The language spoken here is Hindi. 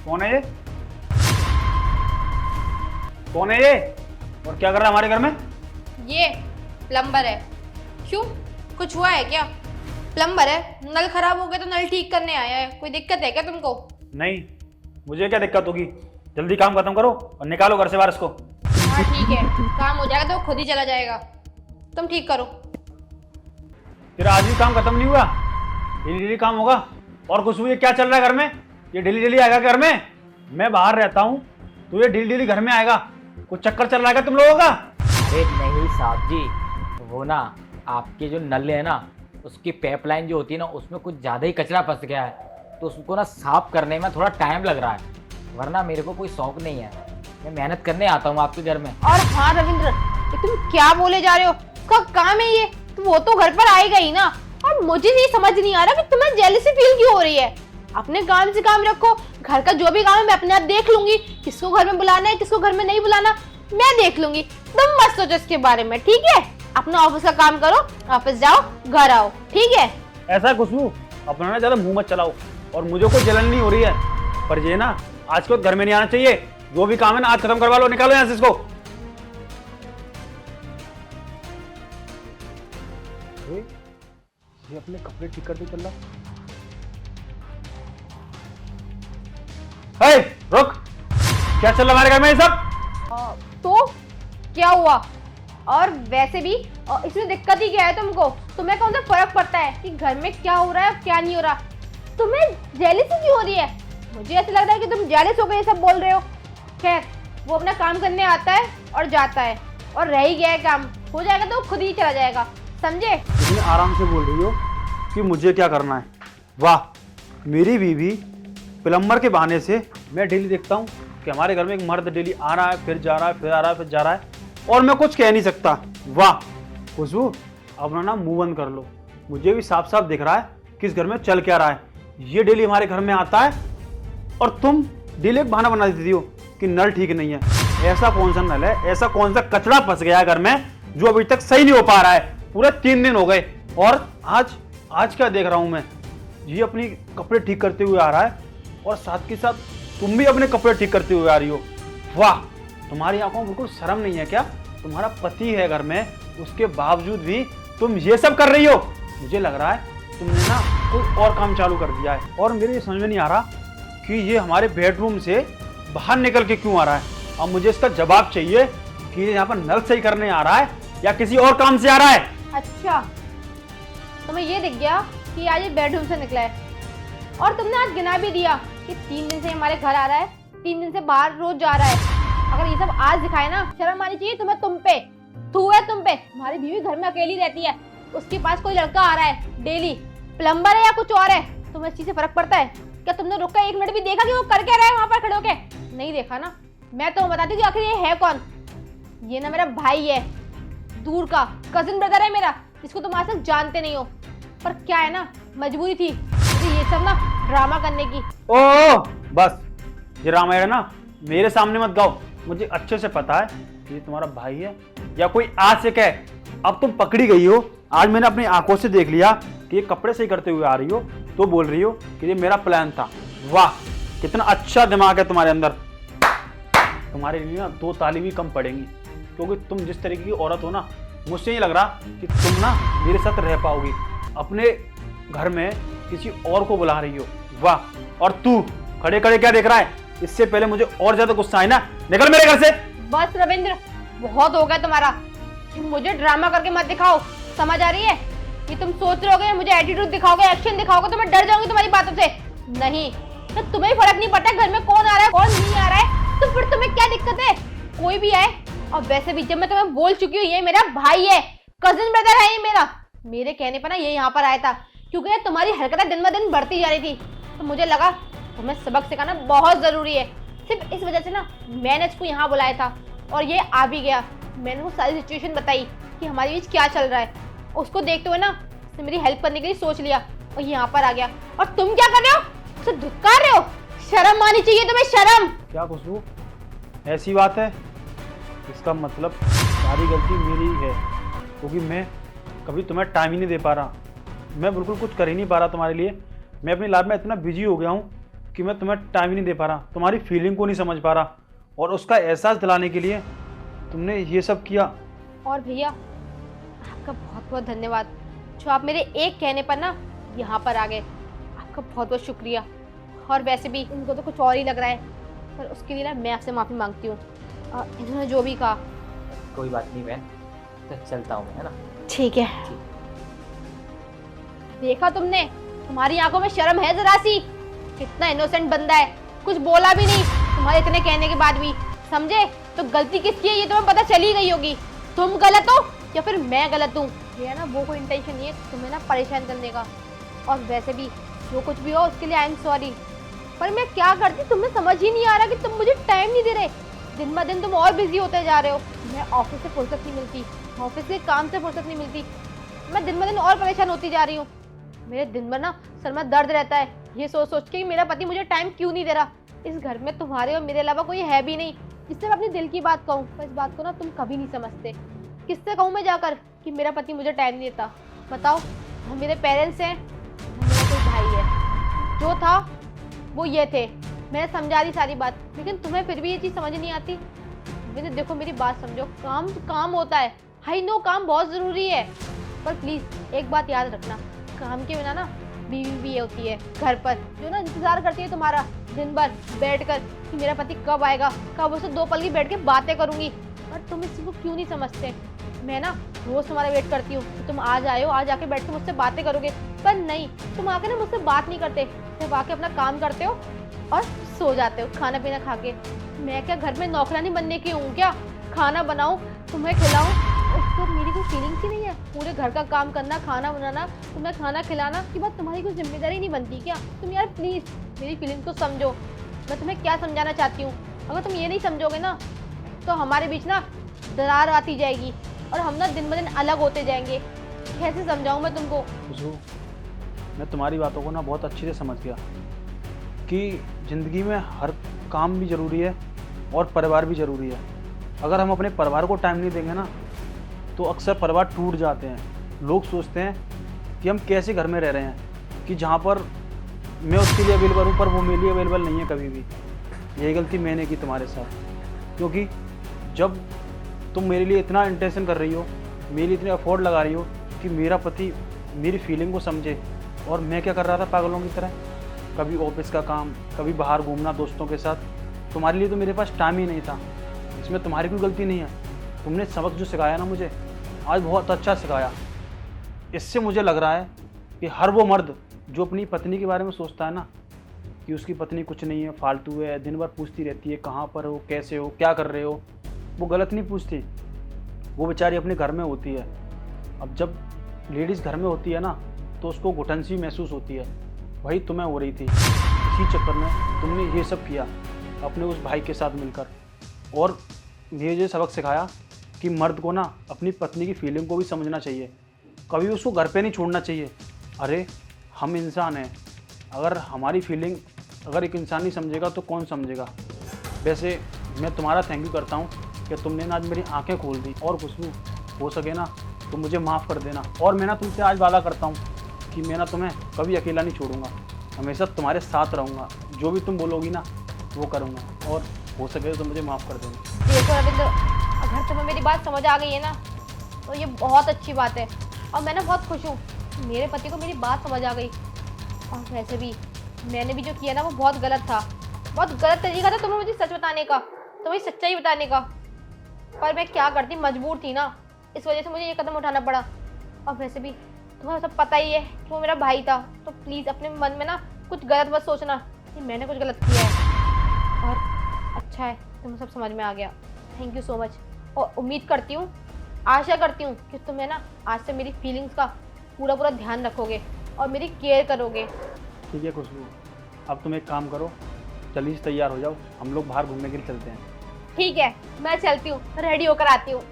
कौन है ये? कौन है ये और क्या कर रहा है हमारे घर में? ये प्लम्बर है। क्यों, कुछ हुआ है क्या? प्लम्बर है, नल खराब हो गया तो नल ठीक करने आया है। कोई दिक्कत है क्या तुमको? नहीं, मुझे क्या दिक्कत होगी। जल्दी काम खत्म करो और निकालो घर से बाहर इसको। हाँ ठीक है, काम हो जाएगा तो खुद ही चला जाएगा। तुम ठीक करो। तेरा आज भी काम खत्म नहीं हुआ? डेली डेली काम होगा। और खुशबू ये क्या चल रहा है घर में? ये डेली डेली आएगा घर में? मैं बाहर रहता हूँ तो ये डेली डेली घर में आएगा। कुछ चक्कर चल रहा है क्या तुम लोगों का? अरे नहीं साहब जी, वो ना आपके जो नल है ना उसकी पाइपलाइन जो होती है ना उसमें कुछ ज़्यादा ही कचरा फंस गया है, तो उसको ना साफ करने में थोड़ा टाइम लग रहा है। वरना मेरे को कोई शौक नहीं है, मैं मेहनत करने आता हूँ आपके घर में। और हाँ रविंद्र, ये तुम क्या बोले जा रहे हो? उसका काम है ये, तो वो तो घर पर आएगा ही ना। और मुझे ये समझ नहीं आ रहा कि तुम्हें जेलसी फील क्यों हो रही है। अपने काम से काम रखो, घर का जो भी काम है मैं अपने आप देख लूंगी। किसको घर में बुलाना है, किसको घर में नहीं बुलाना, मैं देख लूंगी। तुम मत सोचो इसके बारे में, ठीक है? अपना ऑफिस का काम करो, ऑफिस जाओ, घर आओ, ठीक है? ऐसा खुशबू अपना ना ज्यादा मुंह मत चलाओ। और मुझे कोई जलन नहीं हो रही है, पर ये ना आज के वक्त घर में नहीं आना चाहिए। जो भी काम है ना आज खत्म करवा लो, निकालो यहाँ से इसको। ये अपने कपड़े ठीक करते चल रहा। हे, रुक! क्या चल रहा है हमारे घर में ये सब? तो क्या हुआ? और वैसे भी इसमें दिक्कत ही क्या है तुमको? तुम्हें कौन सा फर्क पड़ता है कि घर में क्या हो रहा है और क्या नहीं हो रहा? तुम्हें जेलसी क्यों हो रही है? मुझे ऐसा लग रहा है कि तुम जेलस हो गए ये सब बोल रहे हो। खैर, वो अपना काम करने आता है और जाता है, और रह ही गया है काम, हो जाएगा तो खुद ही चला जाएगा, समझे? इतने आराम से बोल रही हो कि मुझे क्या करना है। वाह, मेरी बीवी प्लम्बर के बहाने से मैं डेली देखता हूँ कि हमारे घर में एक मर्द डेली आ रहा है, फिर जा रहा है, फिर आ रहा है, फिर जा रहा है, और मैं कुछ कह नहीं सकता। वाह खुशबू, अपना ना मुंह बंद कर लो। मुझे भी साफ साफ दिख रहा है कि इस घर में चल क्या रहा है। ये डेली हमारे घर में आता है और तुम डेली एक बहाना बना देती हो कि नल ठीक नहीं है। ऐसा कौन सा नल है, ऐसा कौन सा कचरा फंस गया है घर में जो अभी तक सही नहीं हो पा रहा है? पूरे 3 दिन हो गए और आज क्या देख रहा हूं मैं? ये अपनी कपड़े ठीक करते हुए आ रहा है और साथ के साथ तुम भी अपने कपड़े ठीक करते हुए आ रही हो। वाह, तुम्हारी आंखों में बिल्कुल शर्म नहीं है क्या? तुम्हारा पति है घर में, उसके बावजूद भी तुम ये सब कर रही हो। मुझे लग रहा है तुमने ना कोई और काम चालू कर दिया है। और मेरे ये समझ में नहीं आ रहा कि ये हमारे बेडरूम से बाहर निकल के क्यों आ रहा है। अब मुझे इसका जवाब चाहिए कि ये यहाँ पर नल सही करने आ रहा है या किसी और काम से आ रहा है। अच्छा, तुम्हें ये दिख गया कि आज ये बेडरूम से निकला है, और तुमने आज गिना भी दिया कि 3 दिन से हमारे घर आ रहा है, 3 दिन से बाहर रोज जा रहा है। अगर ये सब आज दिखाए ना, शर्म आनी चाहिए तुम्हें। तुम पे थू है, तुम पे। हमारी बीवी घर में अकेली रहती है, उसके पास कोई लड़का आ रहा है डेली, प्लम्बर है या कुछ और है। तुम्हें इस चीज से फर्क पड़ता है क्या? तुमने रुक कर 1 मिनट भी देखा कि वो कर क्या रहा है वहां पर खड़े होके? नहीं देखा ना। मैं तो बताती हूँ आखिर ये है कौन। ये ना मेरा भाई है, दूर का कजिन ब्रदर है मेरा, जिसको तुम आज तक जानते नहीं हो। पर क्या है ना, मजबूरी थी ये सब ना ड्रामा करने की। ओ बस, ये रामायण ना मेरे सामने मत गाओ। मुझे अच्छे से पता है कि ये तुम्हारा भाई है या कोई आशिक है। अब तुम पकड़ी गई हो। आज मैंने अपनी आंखों से देख लिया कि ये कपड़े सही करते हुए आ रही हो, तो बोल रही हो कि ये मेरा प्लान था। वाह, कितना अच्छा दिमाग है तुम्हारे अंदर। तुम्हारे लिए ना 2 ताली भी कम पड़ेंगी, क्योंकि तुम जिस तरीके की औरत हो ना, मुझसे नहीं लग रहा कि तुम ना मेरे साथ रह पाओगी। अपने घर में किसी और को बुला रही हो। वाह, और तू खड़े खड़े क्या देख रहा है? इससे पहले मुझे और ज्यादा गुस्सा है ना, निकल मेरे घर से। बस रविंद्र, बहुत हो गया तुम्हारा। मुझे ड्रामा करके मत दिखाओ, समझ आ रही है? कि तुम सोच रहे होगे मुझे एटीट्यूड दिखाओगे, एक्शन दिखाओगे तो मैं डर जाऊंगी तुम्हारी बातों से। नहीं, तो तुम्हें फर्क नहीं पड़ता घर में कौन आ रहा है कौन नहीं आ रहा है, तो फिर तुम्हें क्या दिक्कत है? कोई भी आए। और वैसे भी जब मैं तुम्हें बोल चुकी हूँ ये मेरा भाई है, कजिन ब्रदर है ये मेरा। मेरे कहने पर ना ये यहाँ पर आया था, क्योंकि तुम्हारी हरकतें दिन ब दिन बढ़ती जा रही थी, तो मुझे लगा तुम्हें सबक सिखाना बहुत जरूरी है। सिर्फ इस वजह से ना मैंने इसको यहाँ बुलाया था, और ये आ भी गया। मैंने वो सारी सिचुएशन बताई कि हमारे बीच क्या चल रहा है। उसको देखते हुए ना उसने मेरी हेल्प करने के लिए सोच लिया और यहाँ पर आ गया। और तुम क्या कर रहे हो? उसे धुतकार रहे हो? शर्म आनी चाहिए तुम्हें, शर्म। क्या खुशबू, ऐसी बात है? इसका मतलब सारी गलती मेरी ही है, क्योंकि मैं कभी तुम्हें टाइम ही नहीं दे पा रहा। मैं बिल्कुल कुछ कर ही नहीं पा रहा तुम्हारे लिए। मैं अपनी लाइफ में इतना बिजी हो गया हूँ कि मैं तुम्हें टाइम ही नहीं दे पा रहा, तुम्हारी फीलिंग को नहीं समझ पा रहा, और उसका एहसास दिलाने के लिए तुमने ये सब किया। और भैया आपका बहुत बहुत धन्यवाद, जो आप मेरे एक कहने पर ना यहाँ पर आ गए। आपका बहुत बहुत शुक्रिया। और वैसे भी इनको तो कुछ और ही लग रहा है, पर उसके लिए ना मैं आपसे माफ़ी मांगती हूँ। इन्होंने जो भी कहा। कोई बात नहीं बहन, तो चलता हूँ मैं, है ना। ठीक है। देखा तुमने, तुम्हारी आंखों में शर्म है जरा सी? कितना इनोसेंट बंदा है, कुछ बोला भी नहीं तुम्हारे इतने कहने के बाद भी। समझे? तो गलती किसकी है ये तुम्हें पता चली गई होगी। तुम गलत हो या फिर मैं गलत हूँ, ये है ना वो कोई इंटेंशन नहीं है तुम्हें ना परेशान करने का। और वैसे भी जो कुछ भी हो उसके लिए आई एम सॉरी, पर मैं क्या करती तुम्हें समझ ही नहीं आ रहा कि तुम मुझे टाइम नहीं दे रहे। दिन ब दिन तुम और बिजी होते जा रहे हो। मैं ऑफिस से फुर्सत नहीं मिलती, ऑफिस के काम से फुर्सत नहीं मिलती। मैं दिन ब दिन और परेशान होती जा रही हूँ। मेरे दिन भर ना सर में दर्द रहता है ये सोच सोच के कि मेरा पति मुझे टाइम क्यों नहीं दे रहा। इस घर में तुम्हारे और मेरे अलावा कोई है भी नहीं जिससे मैं अपने दिल की बात कहूँ, पर इस बात को ना तुम कभी नहीं समझते। किससे कहूँ मैं जाकर कि मेरा पति मुझे टाइम नहीं देता? बताओ, हम मेरे पेरेंट्स हैं, मेरा कोई भाई है। जो था वो ये थे, मैंने समझा दी सारी बात, लेकिन तुम्हें फिर भी ये चीज़ समझ नहीं आती। मैंने देखो मेरी बात समझो, काम तो काम होता है, आई नो काम बहुत ज़रूरी है, पर प्लीज़ एक बात याद रखना, काम के बिना ना बीवी भी होती है घर पर, जो ना इंतज़ार करती है तुम्हारा दिन भर बैठकर कि मेरा पति कब आएगा, कब उससे दो पल की बैठ के बातें करूंगी। पर तुम इस चीज़ को क्यों नहीं समझते? मैं ना रोज़ तुम्हारा वेट करती हूँ कि तुम आ जाओ, आज आके बैठ के मुझसे बातें करोगे, पर नहीं, तुम आके ना मुझसे बात नहीं करते, सिर्फ आके अपना काम करते हो और सो जाते हो खाना पीना खा के। मैं क्या घर में नौकरानी बनने की हूँ क्या? खाना बनाऊँ, तुम्हें खिलाऊँ, तो मेरी कोई फीलिंग्स ही नहीं है? पूरे घर का काम करना, खाना बनाना, तुम्हें खाना खिलाना की बात तुम्हारी कोई जिम्मेदारी नहीं बनती क्या? तुम यार प्लीज़ मेरी फीलिंग को समझो। मैं तुम्हें क्या समझाना चाहती हूँ, अगर तुम ये नहीं समझोगे ना तो हमारे बीच ना दरार आती जाएगी और हम ना दिन ब दिन अलग होते जाएंगे। कैसे समझाऊँ मैं तुमको? खुशबू, मैं तुम्हारी बातों को ना बहुत अच्छे से समझ गया कि ज़िंदगी में हर काम भी ज़रूरी है और परिवार भी ज़रूरी है। अगर हम अपने परिवार को टाइम नहीं देंगे ना तो अक्सर परिवार टूट जाते हैं। लोग सोचते हैं कि हम कैसे घर में रह रहे हैं कि जहाँ पर मैं उसके लिए अवेलेबल हूँ पर वो मेरे लिए अवेलेबल नहीं है कभी भी। यही गलती मैंने की तुम्हारे साथ, क्योंकि जब तुम मेरे लिए इतना इंटेंशन कर रही हो, मेरे लिए इतने एफर्ट लगा रही हो कि मेरा पति मेरी फीलिंग को समझे, और मैं क्या कर रहा था पागलों की तरह, कभी ऑफिस का काम, कभी बाहर घूमना दोस्तों के साथ। तुम्हारे लिए तो मेरे पास टाइम ही नहीं था। इसमें तुम्हारी कोई गलती नहीं है। तुमने सबक जो सिखाया ना मुझे, आज बहुत अच्छा सिखाया। इससे मुझे लग रहा है कि हर वो मर्द जो अपनी पत्नी के बारे में सोचता है ना कि उसकी पत्नी कुछ नहीं है, फालतू है, दिन भर पूछती रहती है कहाँ पर हो, कैसे हो, क्या कर रहे हो, वो गलत नहीं पूछती। वो बेचारी अपने घर में होती है। अब जब लेडीज़ घर में होती है ना तो उसको घुटन सी महसूस होती है, वही तुम्हें हो रही थी। इसी चक्कर में तुमने ये सब किया अपने उस भाई के साथ मिलकर, और मुझे ये सबक सिखाया कि मर्द को ना अपनी पत्नी की फीलिंग को भी समझना चाहिए, कभी उसको घर पे नहीं छोड़ना चाहिए। अरे हम इंसान हैं, अगर हमारी फीलिंग अगर एक इंसान नहीं समझेगा तो कौन समझेगा। वैसे मैं तुम्हारा थैंक यू करता हूँ कि तुमने ना आज मेरी आंखें खोल दी। और खुशबू, हो सके ना तो मुझे माफ़ कर देना, और मैं ना तुमसे आज वादा करता हूँ कि मैं ना तुम्हें कभी अकेला नहीं छोड़ूंगा, हमेशा तुम्हारे साथ रहूँगा। जो भी तुम बोलोगी ना वो करूँगा, और हो सके तो मुझे माफ़ कर देना। देखो रविंद्र, अगर तुम्हें मेरी बात समझ आ गई है ना तो ये बहुत अच्छी बात है, और मैं ना बहुत खुश हूँ मेरे पति को मेरी बात समझ आ गई। और वैसे भी मैंने भी जो किया ना वो बहुत गलत था, बहुत गलत तरीका था तुम्हें मुझे सच बताने का, तुम्हें सच्चाई बताने का, पर मैं क्या करती, मजबूर थी ना, इस वजह से मुझे ये कदम उठाना पड़ा। और वैसे भी तुम्हें सब पता ही है कि वो मेरा भाई था, तो प्लीज़ अपने मन में ना कुछ गलत मत सोचना कि मैंने कुछ गलत किया है। और अच्छा है तुम्हें सब समझ में आ गया, थैंक यू सो मच। और उम्मीद करती हूँ, आशा करती हूँ कि तुम्हें ना आज से मेरी फीलिंग्स का पूरा पूरा ध्यान रखोगे और मेरी केयर करोगे। ठीक है खुशबू, अब तुम एक काम करो, जल्दी से तैयार हो जाओ, हम लोग बाहर घूमने के लिए चलते हैं। ठीक है, मैं चलती हूँ, रेडी होकर आती हूँ।